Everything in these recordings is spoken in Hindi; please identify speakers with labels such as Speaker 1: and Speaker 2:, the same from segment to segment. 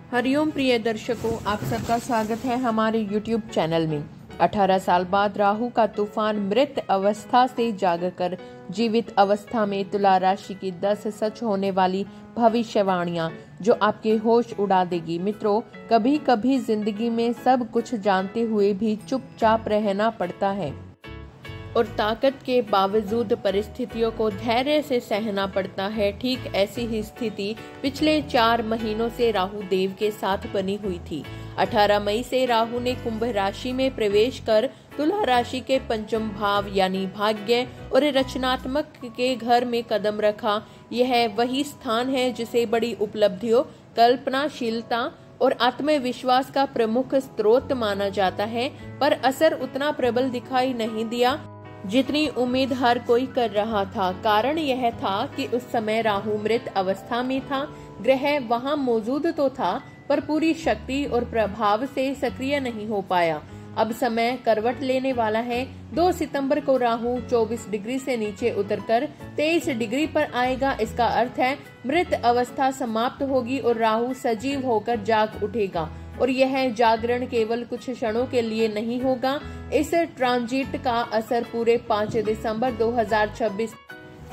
Speaker 1: हरिओम प्रिय दर्शकों, आप सबका स्वागत है हमारे YouTube चैनल में। 18 साल बाद राहु का तूफान मृत अवस्था से जागकर जीवित अवस्था में तुला राशि की 10 सच होने वाली भविष्यवाणियां जो आपके होश उड़ा देगी। मित्रों, कभी कभी जिंदगी में सब कुछ जानते हुए भी चुपचाप रहना पड़ता है और ताकत के बावजूद परिस्थितियों को धैर्य से सहना पड़ता है। ठीक ऐसी ही स्थिति पिछले 4 महीनों से राहु देव के साथ बनी हुई थी। 18 मई से राहु ने कुंभ राशि में प्रवेश कर तुला राशि के पंचम भाव यानी भाग्य और रचनात्मक के घर में कदम रखा। यह वही स्थान है जिसे बड़ी उपलब्धियों, कल्पनाशीलता और आत्मविश्वास का प्रमुख स्रोत माना जाता है, पर असर उतना प्रबल दिखाई नहीं दिया जितनी उम्मीद हर कोई कर रहा था। कारण यह था कि उस समय राहु मृत अवस्था में था। ग्रह वहां मौजूद तो था, पर पूरी शक्ति और प्रभाव से सक्रिय नहीं हो पाया। अब समय करवट लेने वाला है। 2 सितंबर को राहु 24 डिग्री से नीचे उतरकर 23 डिग्री पर आएगा। इसका अर्थ है मृत अवस्था समाप्त होगी और राहु सजीव होकर जाग उठेगा। और यह जागरण केवल कुछ क्षणों के लिए नहीं होगा। इस ट्रांजिट का असर पूरे 5 दिसंबर 2026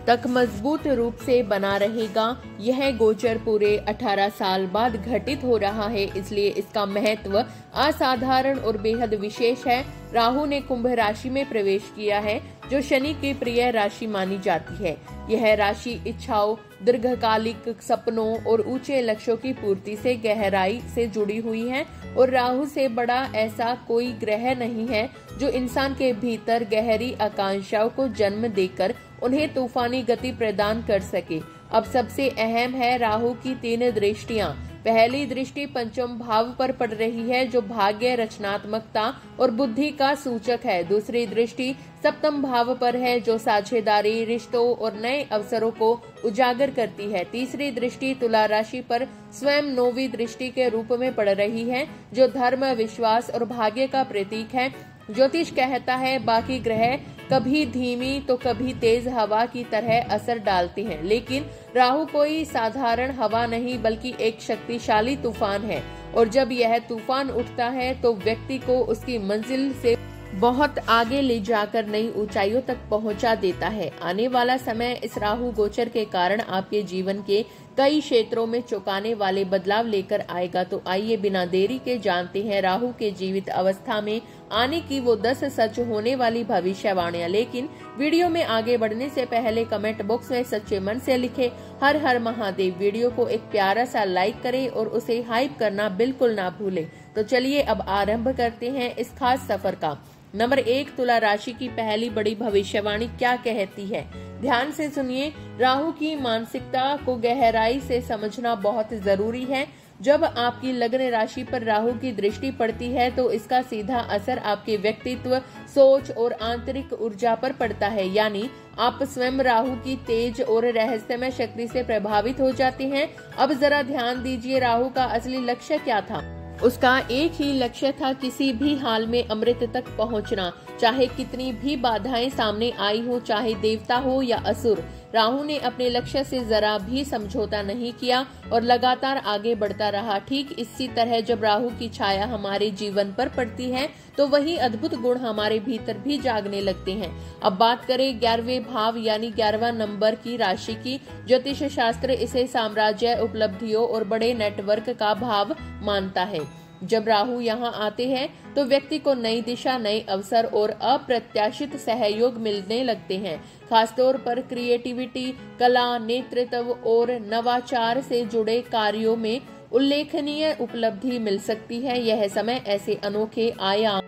Speaker 1: तक मजबूत रूप से बना रहेगा। यह गोचर पूरे 18 साल बाद घटित हो रहा है, इसलिए इसका महत्व असाधारण और बेहद विशेष है। राहु ने कुंभ राशि में प्रवेश किया है, जो शनि की प्रिय राशि मानी जाती है। यह राशि इच्छाओं, दीर्घकालिक सपनों और ऊंचे लक्ष्यों की पूर्ति से गहराई से जुड़ी हुई है और राहु से बड़ा ऐसा कोई ग्रह नहीं है जो इंसान के भीतर गहरी आकांक्षाओं को जन्म देकर उन्हें तूफानी गति प्रदान कर सके। अब सबसे अहम है राहु की 3 दृष्टियां। पहली दृष्टि पंचम भाव पर पड़ रही है, जो भाग्य, रचनात्मकता और बुद्धि का सूचक है। दूसरी दृष्टि सप्तम भाव पर है, जो साझेदारी, रिश्तों और नए अवसरों को उजागर करती है। तीसरी दृष्टि तुला राशि पर स्वयं 9वीं दृष्टि के रूप में पड़ रही है, जो धर्म, विश्वास और भाग्य का प्रतीक है। ज्योतिष कहता है बाकी ग्रह कभी धीमी तो कभी तेज हवा की तरह असर डालते हैं, लेकिन राहु कोई साधारण हवा नहीं बल्कि एक शक्तिशाली तूफान है। और जब यह तूफान उठता है तो व्यक्ति को उसकी मंजिल से बहुत आगे ले जाकर नई ऊंचाइयों तक पहुंचा देता है। आने वाला समय इस राहु गोचर के कारण आपके जीवन के कई क्षेत्रों में चौंकाने वाले बदलाव लेकर आएगा। तो आइए बिना देरी के जानते हैं राहु के जीवित अवस्था में आने की वो 10 सच होने वाली भविष्यवाणियां। लेकिन वीडियो में आगे बढ़ने से पहले कमेंट बॉक्स में सच्चे मन से लिखे हर हर महादेव। वीडियो को एक प्यारा सा लाइक करें और उसे हाइप करना बिल्कुल ना भूलें। तो चलिए अब आरंभ करते हैं इस खास सफर का। नंबर 1, तुला राशि की पहली बड़ी भविष्यवाणी क्या कहती है? ध्यान से सुनिए। राहु की मानसिकता को गहराई से समझना बहुत जरूरी है। जब आपकी लग्न राशि पर राहु की दृष्टि पड़ती है तो इसका सीधा असर आपके व्यक्तित्व, सोच और आंतरिक ऊर्जा पर पड़ता है। यानी आप स्वयं राहु की तेज और रहस्यमय शक्ति से प्रभावित हो जाते हैं। अब जरा ध्यान दीजिए, राहु का असली लक्ष्य क्या था? उसका एक ही लक्ष्य था, किसी भी हाल में अमृत तक पहुंचना, चाहे कितनी भी बाधाएं सामने आई हो, चाहे देवता हो या असुर। राहु ने अपने लक्ष्य से जरा भी समझौता नहीं किया और लगातार आगे बढ़ता रहा। ठीक इसी तरह जब राहु की छाया हमारे जीवन पर पड़ती है तो वही अद्भुत गुण हमारे भीतर भी जागने लगते हैं। अब बात करें 11वें भाव यानी 11वां नंबर की राशि की। ज्योतिष शास्त्र इसे साम्राज्य, उपलब्धियों और बड़े नेटवर्क का भाव मानता है। जब राहु यहाँ आते हैं तो व्यक्ति को नई दिशा, नए अवसर और अप्रत्याशित सहयोग मिलने लगते हैं। खासतौर पर क्रिएटिविटी, कला, नेतृत्व और नवाचार से जुड़े कार्यों में उल्लेखनीय उपलब्धि मिल सकती है। यह समय ऐसे अनोखे आयाम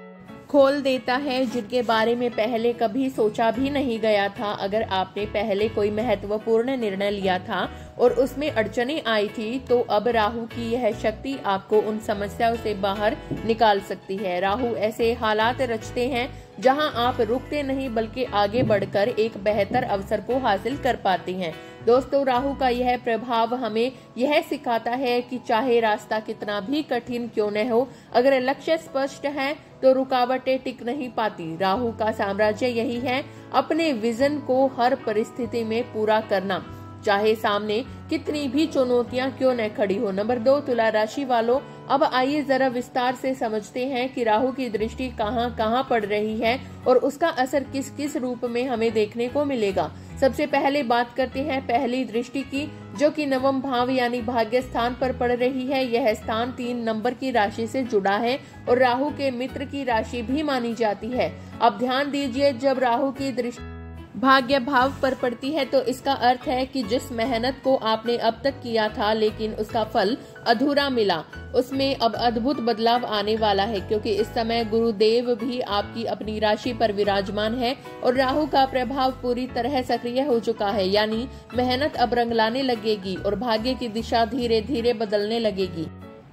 Speaker 1: खोल देता है जिनके बारे में पहले कभी सोचा भी नहीं गया था। अगर आपने पहले कोई महत्वपूर्ण निर्णय लिया था और उसमें अड़चनें आई थी, तो अब राहु की यह शक्ति आपको उन समस्याओं से बाहर निकाल सकती है। राहु ऐसे हालात रचते हैं जहां आप रुकते नहीं बल्कि आगे बढ़कर एक बेहतर अवसर को हासिल कर पाते हैं। दोस्तों, राहु का यह प्रभाव हमें यह सिखाता है कि चाहे रास्ता कितना भी कठिन क्यों न हो, अगर लक्ष्य स्पष्ट है तो रुकावटें टिक नहीं पाती। राहु का साम्राज्य यही है, अपने विजन को हर परिस्थिति में पूरा करना। चाहे सामने कितनी भी चुनौतियां क्यों न खड़ी हो। नंबर 2, तुला राशि वालों, अब आइए जरा विस्तार से समझते हैं कि राहु की दृष्टि कहाँ कहाँ पड़ रही है और उसका असर किस किस रूप में हमें देखने को मिलेगा। सबसे पहले बात करते हैं पहली दृष्टि की, जो कि नवम भाव यानी भाग्य स्थान पर पड़ रही है। यह स्थान 3 नंबर की राशि से जुड़ा है और राहु के मित्र की राशि भी मानी जाती है। अब ध्यान दीजिए, जब राहु की दृष्टि भाग्य भाव पर पड़ती है तो इसका अर्थ है कि जिस मेहनत को आपने अब तक किया था लेकिन उसका फल अधूरा मिला, उसमें अब अद्भुत बदलाव आने वाला है, क्योंकि इस समय गुरुदेव भी आपकी अपनी राशि पर विराजमान है और राहु का प्रभाव पूरी तरह सक्रिय हो चुका है। यानी मेहनत अब रंग लाने लगेगी और भाग्य की दिशा धीरे धीरे बदलने लगेगी।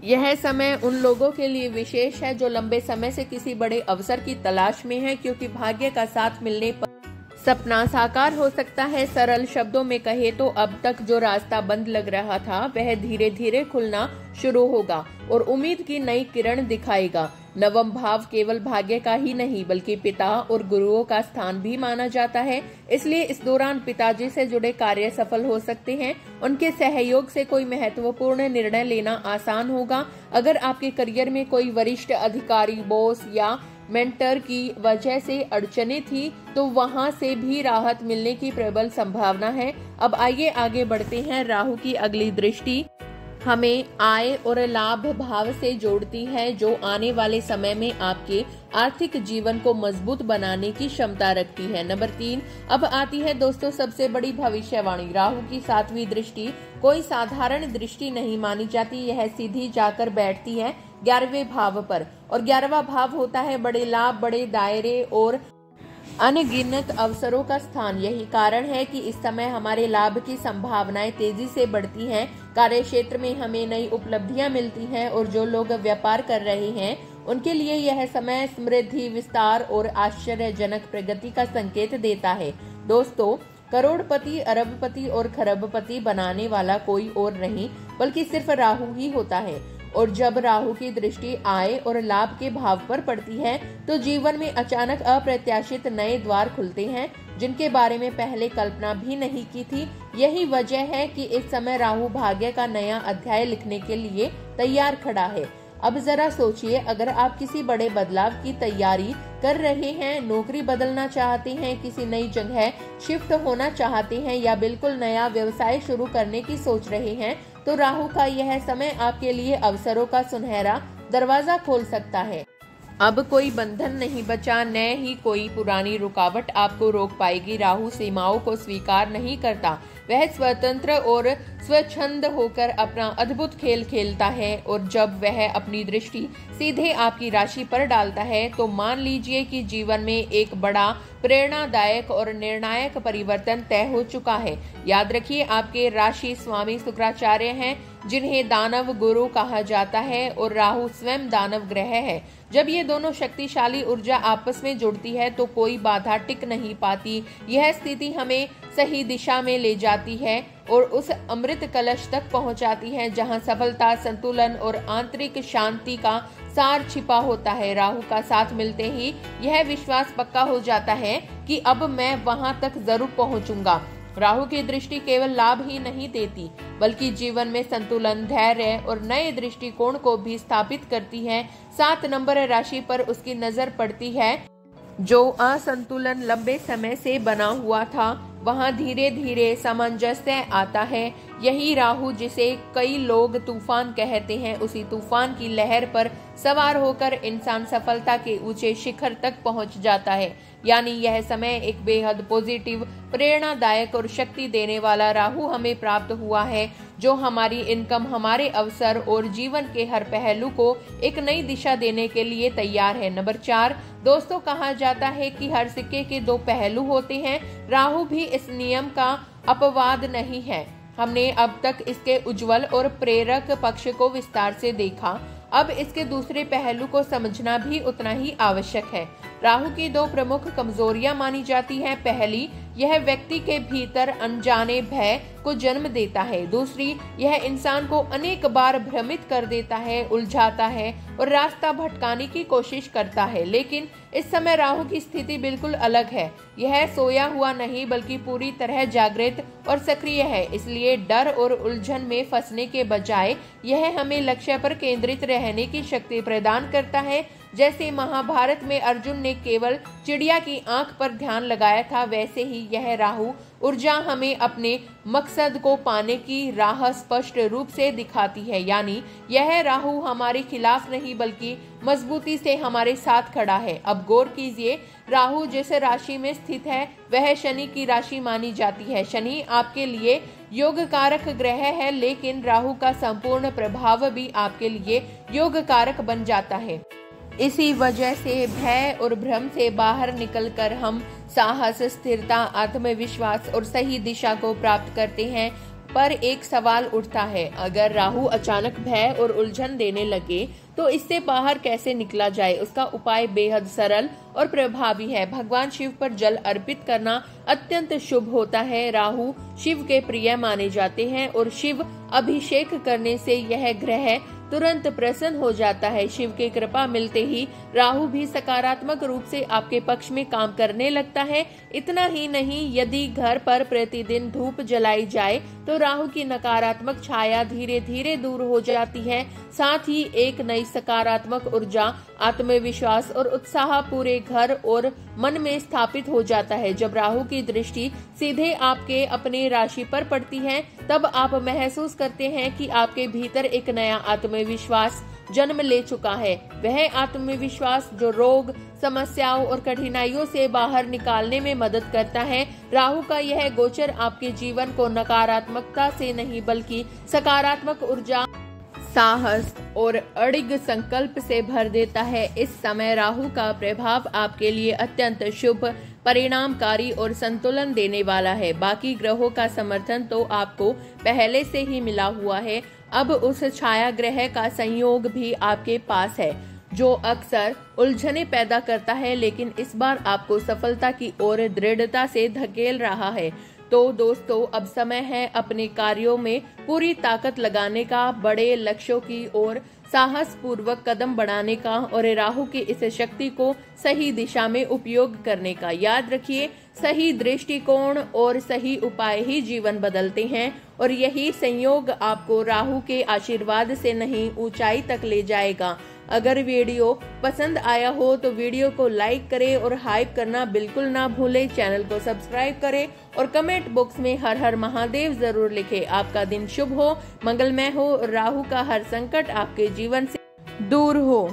Speaker 1: यह समय उन लोगों के लिए विशेष है जो लंबे समय से किसी बड़े अवसर की तलाश में है, क्योंकि भाग्य का साथ मिलने पर सपना साकार हो सकता है। सरल शब्दों में कहे तो अब तक जो रास्ता बंद लग रहा था वह धीरे धीरे खुलना शुरू होगा और उम्मीद की नई किरण दिखाएगा। नवम भाव केवल भाग्य का ही नहीं बल्कि पिता और गुरुओं का स्थान भी माना जाता है, इसलिए इस दौरान पिताजी से जुड़े कार्य सफल हो सकते हैं। उनके सहयोग से कोई महत्वपूर्ण निर्णय लेना आसान होगा। अगर आपके करियर में कोई वरिष्ठ अधिकारी, बॉस या मेंटर की वजह से अड़चने थी तो वहां से भी राहत मिलने की प्रबल संभावना है। अब आइए आगे बढ़ते हैं। राहु की अगली दृष्टि हमें आय और लाभ भाव से जोड़ती है, जो आने वाले समय में आपके आर्थिक जीवन को मजबूत बनाने की क्षमता रखती है। नंबर 3, अब आती है दोस्तों सबसे बड़ी भविष्यवाणी। राहु की 7वीं दृष्टि कोई साधारण दृष्टि नहीं मानी जाती, यह सीधी जाकर बैठती है 11वें भाव पर और 11वां भाव होता है बड़े लाभ, बड़े दायरे और अनगिनत अवसरों का स्थान। यही कारण है कि इस समय हमारे लाभ की संभावनाएं तेजी से बढ़ती हैं। कार्य क्षेत्र में हमें नई उपलब्धियां मिलती हैं और जो लोग व्यापार कर रहे हैं उनके लिए यह समय समृद्धि, विस्तार और आश्चर्यजनक प्रगति का संकेत देता है। दोस्तों, करोड़पति, अरबपति और खरबपति बनाने वाला कोई और नहीं बल्कि सिर्फ राहु ही होता है। और जब राहु की दृष्टि आय और लाभ के भाव पर पड़ती है तो जीवन में अचानक अप्रत्याशित नए द्वार खुलते हैं जिनके बारे में पहले कल्पना भी नहीं की थी। यही वजह है कि इस समय राहु भाग्य का नया अध्याय लिखने के लिए तैयार खड़ा है। अब जरा सोचिए, अगर आप किसी बड़े बदलाव की तैयारी कर रहे हैं, नौकरी बदलना चाहते हैं, किसी नई जगह शिफ्ट होना चाहते हैं या बिल्कुल नया व्यवसाय शुरू करने की सोच रहे हैं, तो राहु का यह समय आपके लिए अवसरों का सुनहरा दरवाजा खोल सकता है। अब कोई बंधन नहीं बचा, न ही कोई पुरानी रुकावट आपको रोक पाएगी। राहु सीमाओं को स्वीकार नहीं करता, वह स्वतंत्र और स्वच्छंद होकर अपना अद्भुत खेल खेलता है और जब वह अपनी दृष्टि सीधे आपकी राशि पर डालता है तो मान लीजिए कि जीवन में एक बड़ा प्रेरणादायक और निर्णायक परिवर्तन तय हो चुका है। याद रखिए, आपके राशि स्वामी शुक्राचार्य हैं, जिन्हें दानव गुरु कहा जाता है और राहु स्वयं दानव ग्रह है। जब ये दोनों शक्तिशाली ऊर्जा आपस में जुड़ती है तो कोई बाधा टिक नहीं पाती। यह स्थिति हमें सही दिशा में ले जाती है और उस अमृत कलश तक पहुंचाती है जहां सफलता, संतुलन और आंतरिक शांति का सार छिपा होता है। राहु का साथ मिलते ही यह विश्वास पक्का हो जाता है कि अब मैं वहां तक जरूर पहुंचूंगा। राहु की दृष्टि केवल लाभ ही नहीं देती बल्कि जीवन में संतुलन, धैर्य और नए दृष्टिकोण को भी स्थापित करती है। 7 नंबर राशि पर उसकी नजर पड़ती है। जो असंतुलन लंबे समय से बना हुआ था वहां धीरे धीरे सामंजस्य आता है। यही राहु, जिसे कई लोग तूफान कहते हैं, उसी तूफान की लहर पर सवार होकर इंसान सफलता के ऊंचे शिखर तक पहुंच जाता है। यानी यह समय एक बेहद पॉजिटिव, प्रेरणादायक और शक्ति देने वाला राहु हमें प्राप्त हुआ है, जो हमारी इनकम, हमारे अवसर और जीवन के हर पहलू को एक नई दिशा देने के लिए तैयार है। नंबर 4, दोस्तों, कहा जाता है कि हर सिक्के के 2 पहलू होते हैं। राहु भी इस नियम का अपवाद नहीं है। हमने अब तक इसके उज्जवल और प्रेरक पक्ष को विस्तार से देखा, अब इसके दूसरे पहलू को समझना भी उतना ही आवश्यक है। राहु की 2 प्रमुख कमजोरियां मानी जाती हैं। पहली, यह व्यक्ति के भीतर अनजाने भय को जन्म देता है। दूसरी, यह इंसान को अनेक बार भ्रमित कर देता है, उलझाता है और रास्ता भटकाने की कोशिश करता है। लेकिन इस समय राहु की स्थिति बिल्कुल अलग है। यह सोया हुआ नहीं बल्कि पूरी तरह जागृत और सक्रिय है। इसलिए डर और उलझन में फंसने के बजाय यह हमें लक्ष्य पर केंद्रित रहने की शक्ति प्रदान करता है। जैसे महाभारत में अर्जुन ने केवल चिड़िया की आंख पर ध्यान लगाया था, वैसे ही यह राहु ऊर्जा हमें अपने मकसद को पाने की राह स्पष्ट रूप से दिखाती है। यानी यह राहु हमारे खिलाफ नहीं बल्कि मजबूती से हमारे साथ खड़ा है। अब गौर कीजिए, राहु जिस राशि में स्थित है वह शनि की राशि मानी जाती है। शनि आपके लिए योग कारक ग्रह है, लेकिन राहु का संपूर्ण प्रभाव भी आपके लिए योग कारक बन जाता है। इसी वजह से भय और भ्रम से बाहर निकलकर हम साहस, स्थिरता, आत्मविश्वास और सही दिशा को प्राप्त करते हैं। पर एक सवाल उठता है, अगर राहु अचानक भय और उलझन देने लगे तो इससे बाहर कैसे निकला जाए? उसका उपाय बेहद सरल और प्रभावी है। भगवान शिव पर जल अर्पित करना अत्यंत शुभ होता है। राहु शिव के प्रिय माने जाते हैं और शिव अभिषेक करने से यह ग्रह तुरंत प्रसन्न हो जाता है। शिव की कृपा मिलते ही राहु भी सकारात्मक रूप से आपके पक्ष में काम करने लगता है। इतना ही नहीं, यदि घर पर प्रतिदिन धूप जलाई जाए तो राहु की नकारात्मक छाया धीरे धीरे दूर हो जाती है। साथ ही एक नई सकारात्मक ऊर्जा, आत्मविश्वास और उत्साह पूरे घर और मन में स्थापित हो जाता है। जब राहु की दृष्टि सीधे आपके अपने राशि पर पड़ती है, तब आप महसूस करते हैं कि आपके भीतर एक नया आत्मविश्वास जन्म ले चुका है। वह आत्मविश्वास जो रोग, समस्याओं और कठिनाइयों से बाहर निकालने में मदद करता है। राहु का यह गोचर आपके जीवन को नकारात्मकता से नहीं बल्कि सकारात्मक ऊर्जा, साहस और अड़िग संकल्प से भर देता है। इस समय राहु का प्रभाव आपके लिए अत्यंत शुभ, परिणामकारी और संतुलन देने वाला है। बाकी ग्रहों का समर्थन तो आपको पहले से ही मिला हुआ है। अब उस छाया ग्रह का संयोग भी आपके पास है जो अक्सर उलझने पैदा करता है, लेकिन इस बार आपको सफलता की ओर दृढ़ता से धकेल रहा है। तो दोस्तों, अब समय है अपने कार्यों में पूरी ताकत लगाने का, बड़े लक्ष्यों की ओर साहस पूर्वक कदम बढ़ाने का और राहु की इस शक्ति को सही दिशा में उपयोग करने का। याद रखिए, सही दृष्टिकोण और सही उपाय ही जीवन बदलते हैं और यही संयोग आपको राहु के आशीर्वाद से नहीं ऊंचाई तक ले जाएगा। अगर वीडियो पसंद आया हो तो वीडियो को लाइक करें और हाइप करना बिल्कुल ना भूलें। चैनल को सब्सक्राइब करें और कमेंट बॉक्स में हर हर महादेव जरूर लिखें। आपका दिन शुभ हो, मंगलमय हो और राहु का हर संकट आपके जीवन से दूर हो।